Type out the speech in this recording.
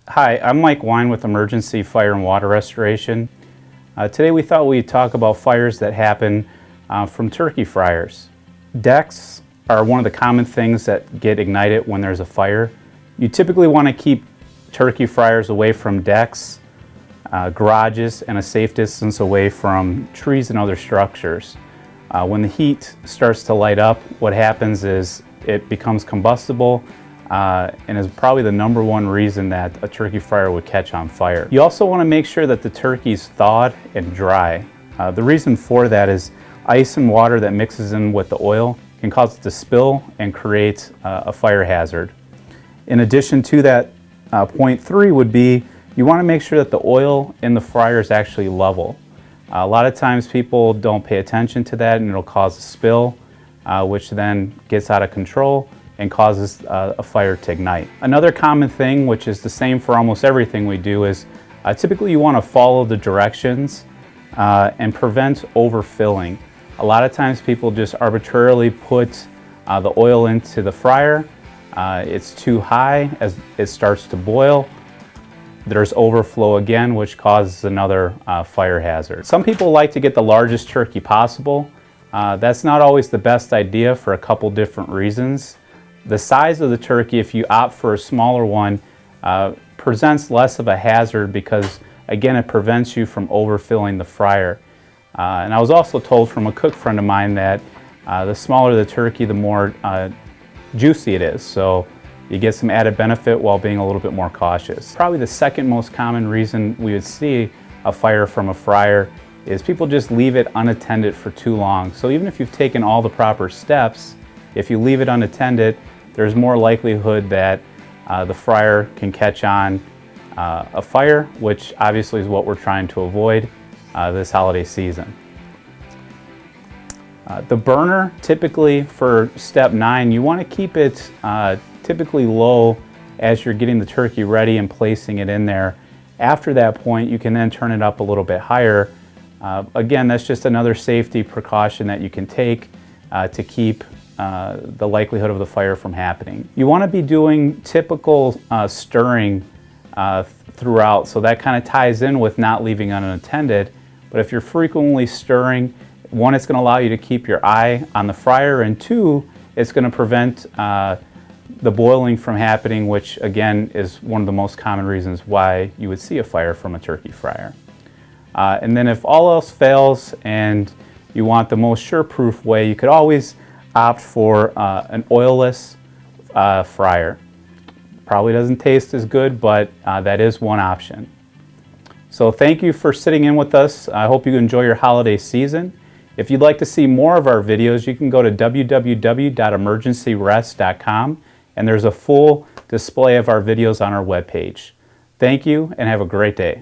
Hi, I'm Mike Wine with Emergency Fire and Water Restoration. Today we thought we'd talk about fires that happen from turkey fryers. Decks are one of the common things that get ignited when there's a fire. You typically want to keep turkey fryers away from decks, garages, and a safe distance away from trees and other structures. When the heat starts to light up, what happens is it becomes combustible and is probably the number one reason that a turkey fryer would catch on fire. You also want to make sure that the turkey's thawed and dry. The reason for that is ice and water that mixes in with the oil can cause it to spill and create a fire hazard. In addition to that, point 3 would be you want to make sure that the oil in the fryer is actually level. A lot of times people don't pay attention to that and it'll cause a spill, which then gets out of control and causes a fire to ignite. Another common thing, which is the same for almost everything we do, is typically you want to follow the directions and prevent overfilling. A lot of times people just arbitrarily put the oil into the fryer. It's too high. As it starts to boil, there's overflow again, which causes another fire hazard. Some people like to get the largest turkey possible. That's not always the best idea for a couple different reasons. The size of the turkey, if you opt for a smaller one, presents less of a hazard because, again, it prevents you from overfilling the fryer. And I was also told from a cook friend of mine that the smaller the turkey, the more juicy it is. So you get some added benefit while being a little bit more cautious. Probably the second most common reason we would see a fire from a fryer is people just leave it unattended for too long. So even if you've taken all the proper steps, if you leave it unattended, there's more likelihood that the fryer can catch on a fire, which obviously is what we're trying to avoid this holiday season. The burner, typically for step 9, you want to keep it typically low as you're getting the turkey ready and placing it in there. After that point, you can then turn it up a little bit higher. Again, that's just another safety precaution that you can take to keep the likelihood of the fire from happening. You want to be doing typical stirring throughout, so that kind of ties in with not leaving it unattended. But if you're frequently stirring, 1, it's going to allow you to keep your eye on the fryer, and 2, it's going to prevent the boiling from happening, which again is one of the most common reasons why you would see a fire from a turkey fryer. And then if all else fails and you want the most sure-proof way, you could always opt for an oilless fryer. Probably doesn't taste as good, but that is one option. So thank you for sitting in with us. I hope you enjoy your holiday season. If you'd like to see more of our videos, you can go to www.emergencyrest.com, and there's a full display of our videos on our webpage. Thank you and have a great day.